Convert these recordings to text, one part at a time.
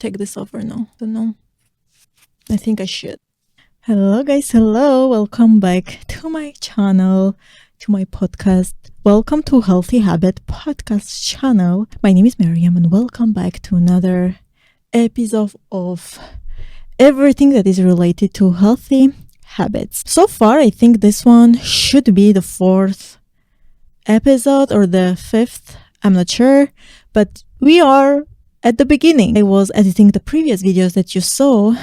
take this off or no? Don't know. I think I should. Hello guys, hello. Welcome back to my channel, to my podcast. Welcome to Healthy Habit podcast channel. My name is Miriam and welcome back to another episode of everything that is related to healthy habits. So far, I think this one should be the 4th episode or the 5th. I'm not sure, but we are at the beginning. I was editing the previous videos that you saw.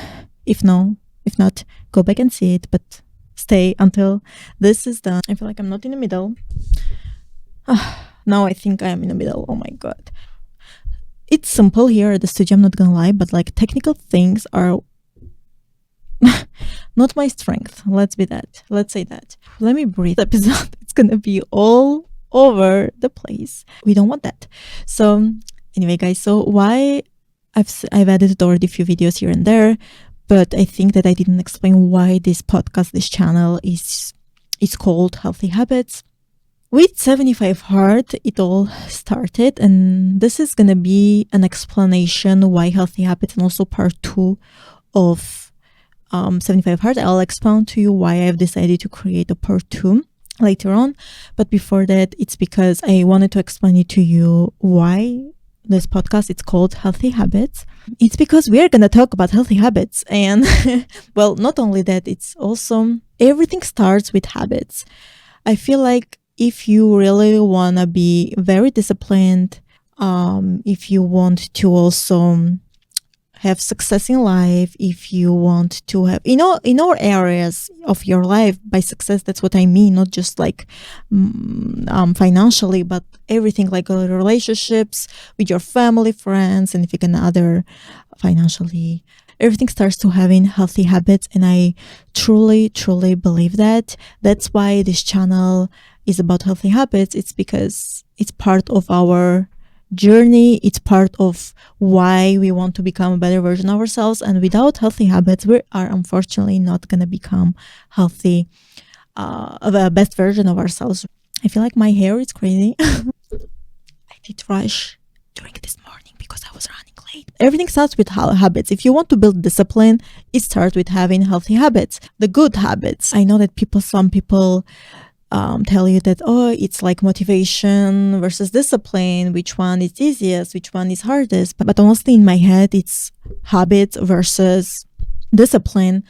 If not, go back and see it, but stay until this is done. I feel like I'm not in the middle. Now I think I am in the middle. Oh my god. It's simple here at the studio, I'm not gonna lie, but like technical things are not my strength. Let's say that. Let me breathe. Episode, it's gonna be all over the place. We don't want that. So anyway, guys, so why I've edited already a few videos here and there, but I think that I didn't explain why this podcast, this channel is called Healthy Habits. With 75 Hard, it all started, and this is gonna be an explanation why Healthy Habits, and also part 2 of 75 Hard. I'll explain to you why I've decided to create a part 2 later on. But before that, it's because I wanted to explain it to you why this podcast it's called Healthy Habits. It's because we are going to talk about healthy habits, and well, not only that, it's also everything starts with habits. I feel like if you really want to be very disciplined, if you want to also have success in life, if you want to have, in all areas of your life, by success, that's what I mean, not just like financially, but everything, like relationships with your family, friends, and if you can other financially, everything starts to having healthy habits. And I truly believe that. That's why this channel is about healthy habits. It's because it's part of our journey. It's part of why we want to become a better version of ourselves, and without healthy habits we are unfortunately not going to become healthy, the best version of ourselves. I feel like my hair is crazy. I did rush during this morning because I was running late. Everything starts with habits. If you want to build discipline, it starts with having healthy habits, the good habits. I know that some people tell you that, it's like motivation versus discipline, which one is easiest, which one is hardest, but honestly in my head it's habits versus discipline,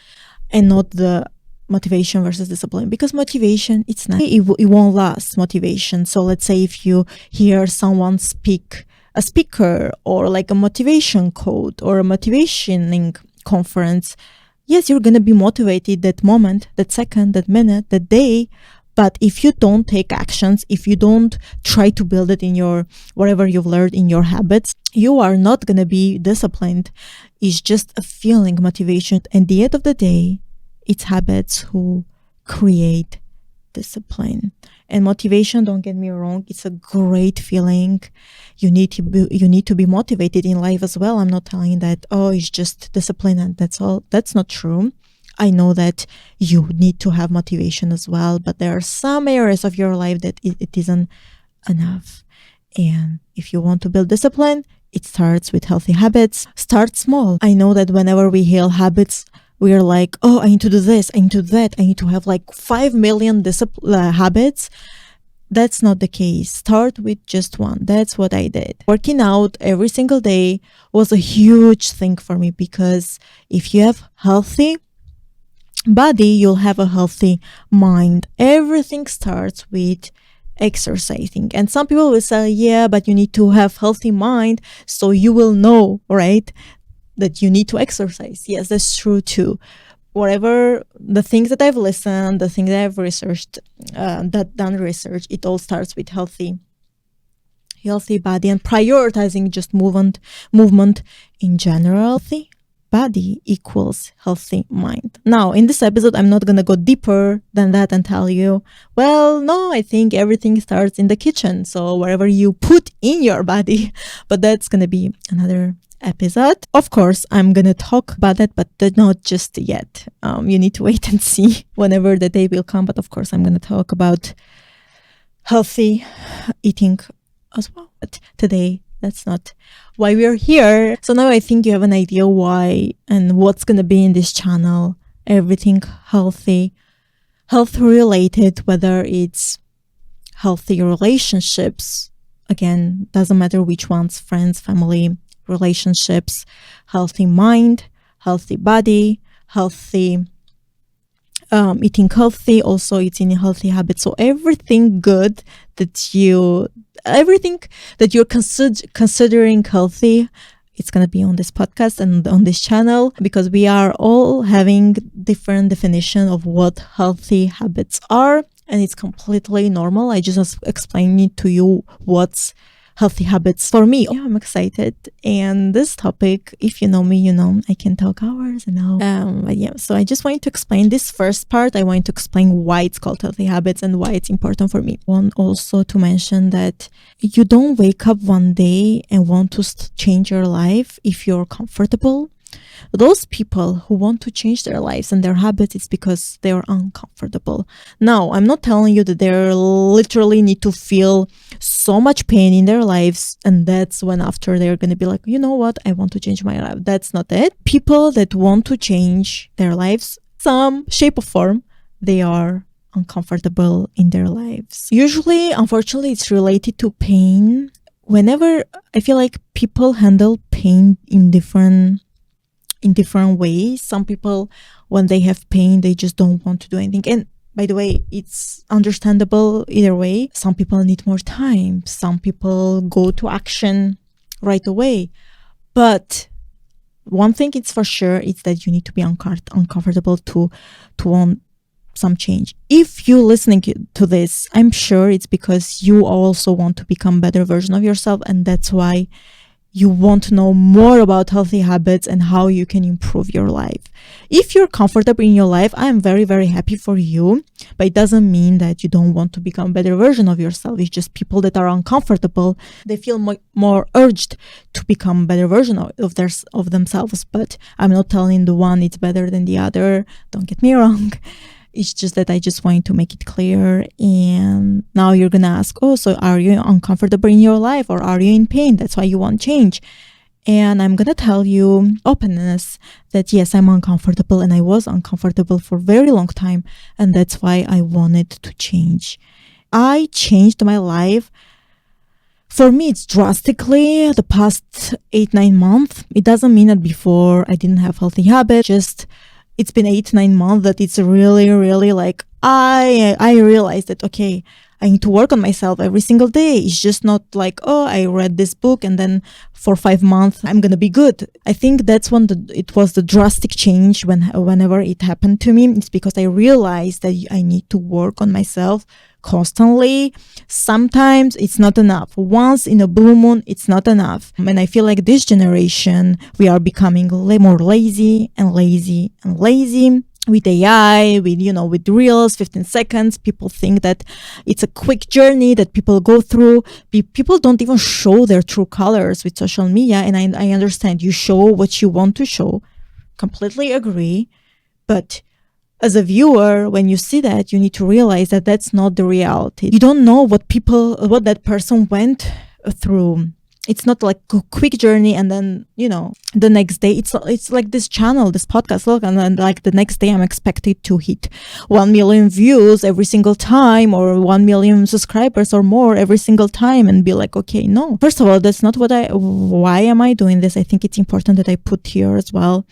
and not the motivation versus discipline, because motivation, it's not, it won't last, motivation. So let's say if you hear someone speak, a speaker, or like a motivation quote or a motivationing conference, yes, you're gonna be motivated that moment, that second, that minute, that day. But if you don't take actions, if you don't try to build it in your, whatever you've learned in your habits, you are not going to be disciplined. It's just a feeling, motivation. At the end of the day, it's habits who create discipline. And motivation, don't get me wrong, it's a great feeling. You need to be motivated in life as well. I'm not telling that, it's just discipline and that's all. That's not true. I know that you need to have motivation as well, but there are some areas of your life that it isn't enough. And if you want to build discipline, it starts with healthy habits. Start small. I know that whenever we heal habits, we are like, I need to do this, I need to do that, I need to have like 5 million habits. That's not the case. Start with just one. That's what I did. Working out every single day was a huge thing for me, because if you have healthy body, you'll have a healthy mind. Everything starts with exercising. And some people will say, yeah, but you need to have healthy mind, so you will know, right, that you need to exercise. Yes, that's true too. Whatever the things that I've listened, the things that I've researched, done research, it all starts with healthy body and prioritizing just movement in general. Healthy body equals healthy mind. Now, in this episode, I'm not going to go deeper than that and tell you, well, no, I think everything starts in the kitchen. So whatever you put in your body, but that's going to be another episode. Of course, I'm going to talk about that, but not just yet. You need to wait and see whenever the day will come. But of course, I'm going to talk about healthy eating as well. But today, That's not why we're here. So now I think you have an idea why and what's going to be in this channel. Everything healthy, health related, whether it's healthy relationships, again, doesn't matter which ones, friends, family, relationships, healthy mind, healthy body, healthy eating healthy, also eating healthy habits. So everything good everything that you're considering healthy, it's going to be on this podcast and on this channel, because we are all having different definition of what healthy habits are, and it's completely normal. I just explained it to you what's healthy habits for me. Yeah, I'm excited. And this topic, if you know me, you know I can talk hours and hours. But yeah, so I just wanted to explain this first part. I wanted to explain why it's called healthy habits and why it's important for me. I want also to mention that you don't wake up one day and want to change your life if you're comfortable. Those people who want to change their lives and their habits, it's because they're uncomfortable. Now, I'm not telling you that they literally need to feel so much pain in their lives, and that's when after they're going to be like, you know what, I want to change my life. That's not it. People that want to change their lives, some shape or form, they are uncomfortable in their lives. Usually, unfortunately, it's related to pain. Whenever I feel like people handle pain in different ways. Some people, when they have pain, they just don't want to do anything. And by the way, it's understandable either way. Some people need more time. Some people go to action right away. But one thing it's for sure, it's that you need to be uncomfortable to want some change. If you're listening to this, I'm sure it's because you also want to become a better version of yourself, and that's why you want to know more about healthy habits and how you can improve your life. If you're comfortable in your life, I am very, very happy for you. But it doesn't mean that you don't want to become a better version of yourself. It's just people that are uncomfortable, they feel more urged to become a better version of themselves. But I'm not telling the one it's better than the other. Don't get me wrong. It's just that I just wanted to make it clear. And now you're going to ask, oh, so are you uncomfortable in your life, or are you in pain? That's why you want change. And I'm going to tell you openness that yes, I'm uncomfortable, and I was uncomfortable for a very long time. And that's why I wanted to change. I changed my life. For me, it's drastically the past 8-9 months. It doesn't mean that before I didn't have healthy habits. Just it's been 8-9 months that it's really, really like I realized that, okay, I need to work on myself every single day. It's just not like, oh, I read this book and then for 5 months I'm going to be good. I think that's when it was the drastic change whenever it happened to me. It's because I realized that I need to work on myself constantly. Sometimes it's not enough. Once in a blue moon, it's not enough. And I feel like this generation, we are becoming more lazy and lazy and lazy. With AI, with Reels, 15 seconds, people think that it's a quick journey that people go through. People don't even show their true colors with social media. And I understand you show what you want to show. Completely agree. But as a viewer, when you see that, you need to realize that that's not the reality. You don't know what that person went through. It's not like a quick journey and then, the next day, it's like this channel, this podcast, look, and then like the next day I'm expected to hit 1 million views every single time, or 1 million subscribers or more every single time, and be like, okay, no. First of all, that's not why am I doing this? I think it's important that I put here as well.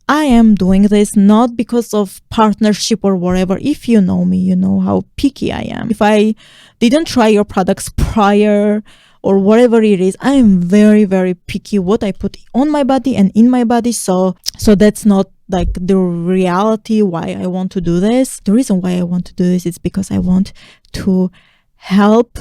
I am doing this not because of partnership or whatever. If you know me, you know how picky I am. If I didn't try your products prior, or whatever it is, I am very, very picky what I put on my body and in my body. So that's not like the reality why I want to do this. The reason why I want to do this is because I want to help.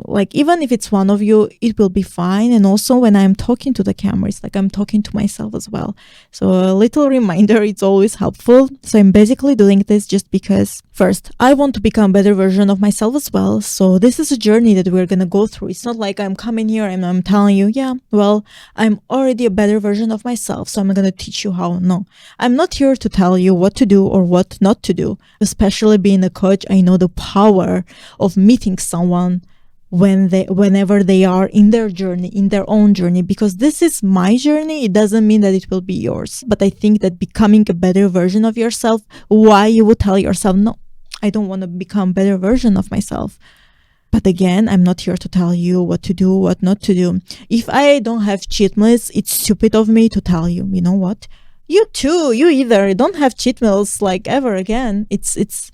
Like, even if it's one of you, it will be fine. And also when I'm talking to the camera, it's like I'm talking to myself as well. So a little reminder, it's always helpful. So I'm basically doing this just because, first, I want to become a better version of myself as well. So this is a journey that we're going to go through. It's not like I'm coming here and I'm telling you, yeah, well, I'm already a better version of myself, so I'm going to teach you how. No, I'm not here to tell you what to do or what not to do. Especially being a coach, I know the power of meeting someone whenever they are in their journey, in their own journey, because this is my journey. It doesn't mean that it will be yours. But I think that becoming a better version of yourself, why you would tell yourself, no, I don't want to become a better version of myself. But again, I'm not here to tell you what to do, what not to do. If I don't have cheat meals, it's stupid of me to tell you, you know what? You too, you either don't have cheat meals like ever again. It's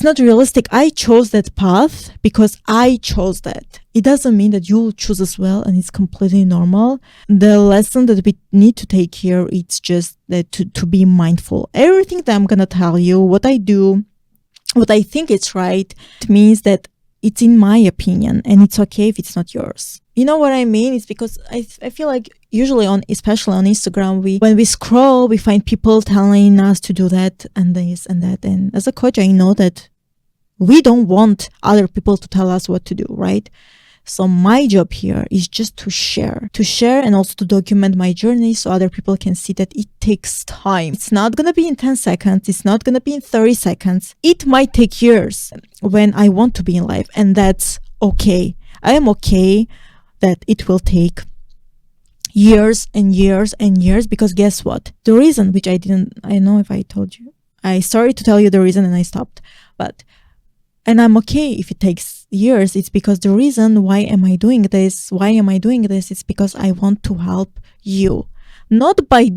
not realistic. I chose that path because I chose that. It doesn't mean that you'll choose as well, and it's completely normal. The lesson that we need to take here, it's just that to be mindful. Everything that I'm going to tell you, what I do, what I think is right, it means that it's in my opinion, and it's okay if it's not yours. You know what I mean? It's because I feel like usually especially on Instagram, when we scroll, we find people telling us to do that and this and that. And as a coach, I know that we don't want other people to tell us what to do, right? So my job here is just to share and also to document my journey so other people can see that it takes time. It's not going to be in 10 seconds. It's not going to be in 30 seconds. It might take years when I want to be in life, and that's okay. I am okay that it will take years and years and years, because guess what? The reason, which I don't know if I told you. I started to tell you the reason and I stopped. And I'm okay if it takes years. It's because the reason why am I doing this? It's because I want to help you. Not by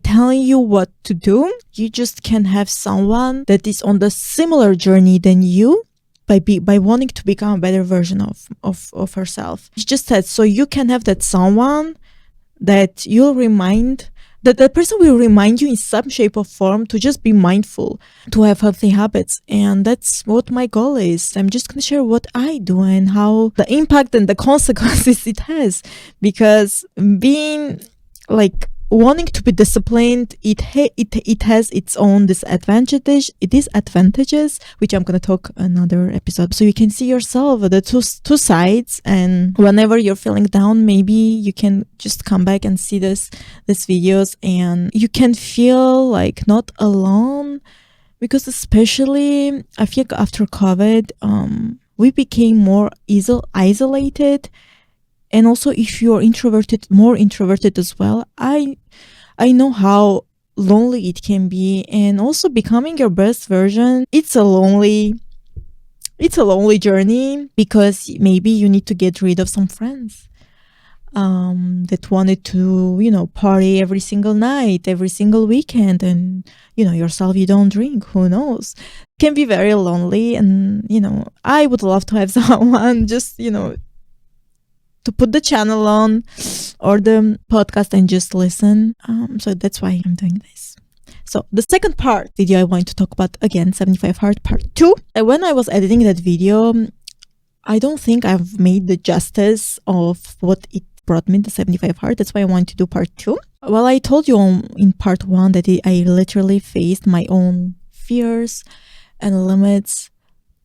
telling you what to do. You just can have someone that is on the similar journey than you, by wanting to become a better version of herself. It's just that so you can have that someone that you'll remind, that the person will remind you in some shape or form to just be mindful, to have healthy habits. And that's what my goal is. I'm just going to share what I do and how the impact and the consequences it has. Because being like wanting to be disciplined, it has its own disadvantages. It is advantages, which I'm going to talk another episode. So you can see yourself the two sides, and whenever you're feeling down, maybe you can just come back and see this videos, and you can feel like not alone, because especially I feel after COVID, we became more isolated. And also, if you're more introverted as well, I know how lonely it can be. And also, becoming your best version, it's a lonely journey, because maybe you need to get rid of some friends that wanted to, party every single night, every single weekend, and yourself, you don't drink. Who knows? It can be very lonely, and I would love to have someone just to put the channel on or the podcast and just listen. So that's why I'm doing this. So the second video I want to talk about, again, 75 Hard Part 2. When I was editing that video, I don't think I've made the justice of what it brought me, the 75 Hard. That's why I want to do Part 2. Well, I told you in Part 1 that I literally faced my own fears and limits.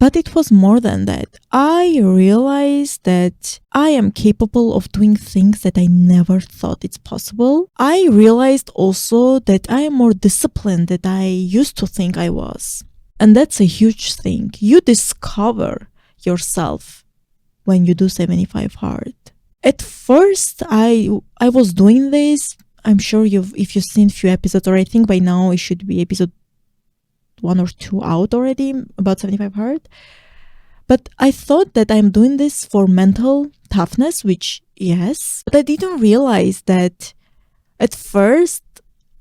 But it was more than that. I realized that I am capable of doing things that I never thought it's possible. I realized also that I am more disciplined than I used to think I was. And that's a huge thing. You discover yourself when you do 75 Hard. At first, I was doing this. I'm sure if you've seen a few episodes, or I think by now it should be episode 1 or 2 out already about 75 Hard. But I thought that I'm doing this for mental toughness, which yes, but I didn't realize that at first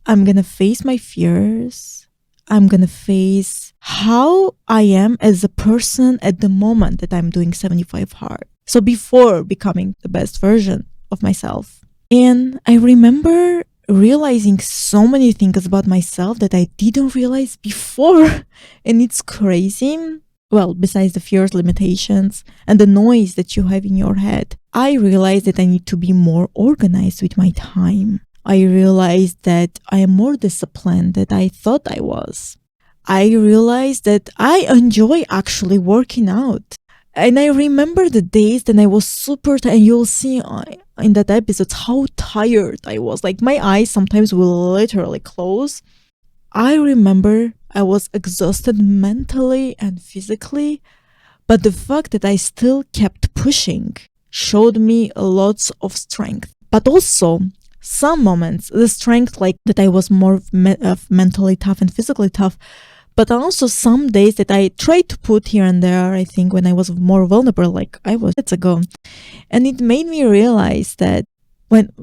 I'm gonna face my fears. I'm gonna face how I am as a person at the moment that I'm doing 75 Hard. So before becoming the best version of myself. And I remember realizing so many things about myself that I didn't realize before. And it's crazy. Well, besides the fears, limitations, and the noise that you have in your head, I realized that I need to be more organized with my time. I realized that I am more disciplined than I thought I was. I realized that I enjoy actually working out. And I remember the days that I was super tired, and you'll see in that episode how tired I was. Like my eyes sometimes will literally close. I remember I was exhausted mentally and physically, But the fact that I still kept pushing showed me lots of strength. But also, some moments, the strength like that I was more mentally tough and physically tough, but also some days that I tried to put here and there, I think when I was more vulnerable, like I was minutes ago. And it made me realize that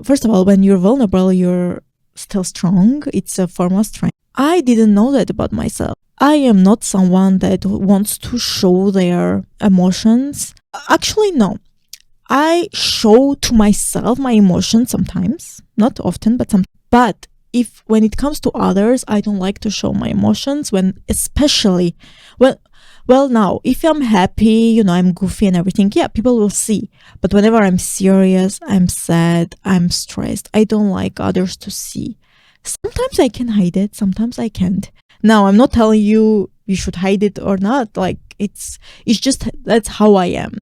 first of all, when you're vulnerable, you're still strong. It's a form of strength. I didn't know that about myself. I am not someone that wants to show their emotions. Actually, no. I show to myself my emotions sometimes, not often, but sometimes. But when it comes to others, I don't like to show my emotions especially now, if I'm happy, I'm goofy and everything, yeah, people will see. But whenever I'm serious, I'm sad, I'm stressed, I don't like others to see. Sometimes I can hide it, sometimes I can't. Now, I'm not telling you should hide it or not. Like, it's just, that's how I am.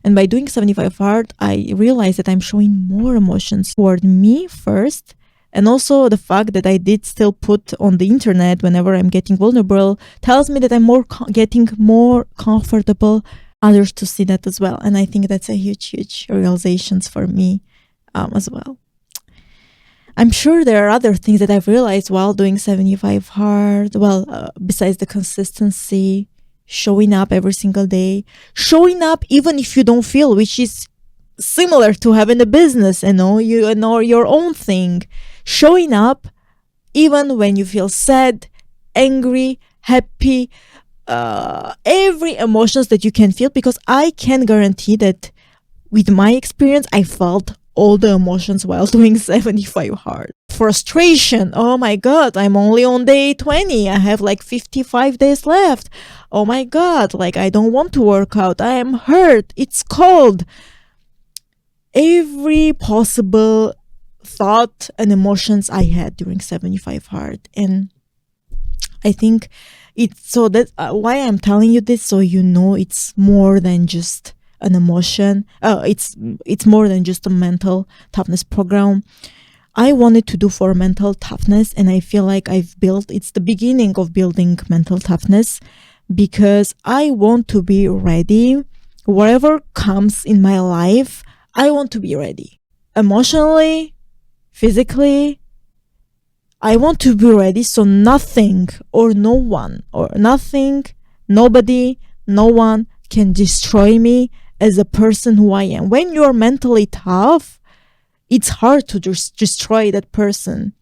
And by doing 75 Hard, I realized that I'm showing more emotions toward me first. And also the fact that I did still put on the internet whenever I'm getting vulnerable tells me that I'm getting more comfortable others to see that as well. And I think that's a huge realizations for me as well. I'm sure there are other things that I've realized while doing 75 Hard. Well, besides the consistency, showing up every single day, showing up even if you don't feel, which is similar to having a business, you know your own thing. Showing up even when you feel sad, angry, happy, every emotions that you can feel, because I can guarantee that with my experience, I felt all the emotions while doing 75 Hard. Frustration. Oh my God, I'm only on day 20. I have like 55 days left. Oh my God, like I don't want to work out. I am hurt. It's cold. Every possible thought and emotions I had during 75 Hard. And I think it's so that why I'm telling you this, so it's more than just an emotion. It's more than just a mental toughness program. I wanted to do for mental toughness, and I feel like it's the beginning of building mental toughness, because I want to be ready. Whatever comes in my life, I want to be ready. Emotionally, physically, I want to be ready, so nothing or no one or nothing, nobody, no one can destroy me as a person who I am. When you're mentally tough, it's hard to just destroy that person.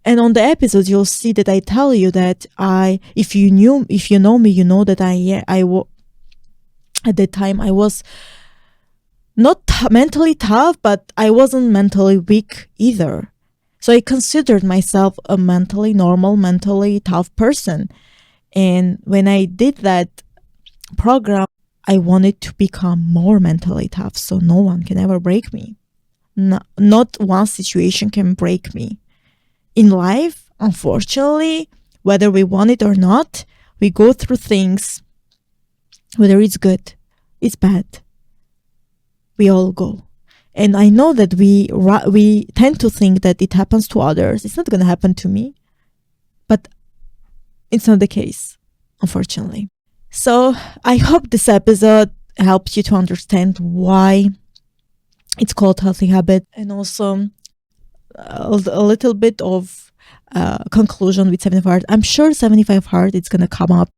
And on the episodes, you'll see that I tell you that if you know me, you know that at that time I was not mentally tough, but I wasn't mentally weak either. So I considered myself a mentally normal, mentally tough person. And when I did that program, I wanted to become more mentally tough, so no one can ever break me. Not one situation can break me. In life, unfortunately, whether we want it or not, we go through things, whether it's good, it's bad. We all go. And I know that we tend to think that it happens to others. It's not going to happen to me. But it's not the case, unfortunately. So I hope this episode helps you to understand why it's called Healthy Habit, and also a little bit of conclusion with 75 Hard. I'm sure 75 Hard it's gonna come up.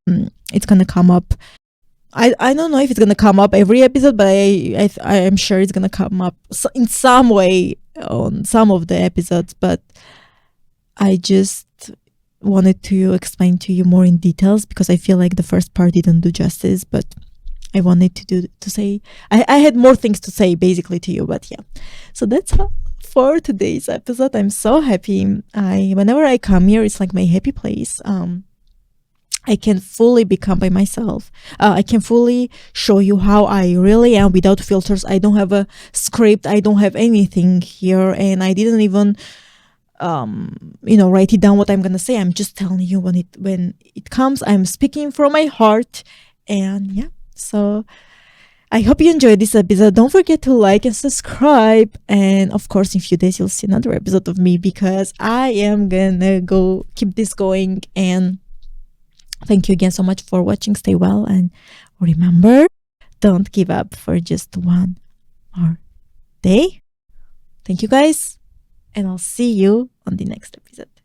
I don't know if it's gonna come up every episode, but I am sure it's gonna come up in some way on some of the episodes. But I just wanted to explain to you more in details, because I feel like the first part didn't do justice, but I wanted to say I had more things to say basically to you. But yeah, so that's all for today's episode. I'm so happy. Whenever I come here, it's like my happy place. I can fully become by myself. I can fully show you how I really am without filters. I don't have a script. I don't have anything here, and I didn't even write it down what I'm gonna say. I'm just telling you when it comes. I'm speaking from my heart, and yeah. So I hope you enjoyed this episode. Don't forget to like and subscribe. And of course, in a few days, you'll see another episode of me, because I am gonna go keep this going. And thank you again so much for watching. Stay well, and remember, don't give up for just one more day. Thank you guys, and I'll see you on the next episode.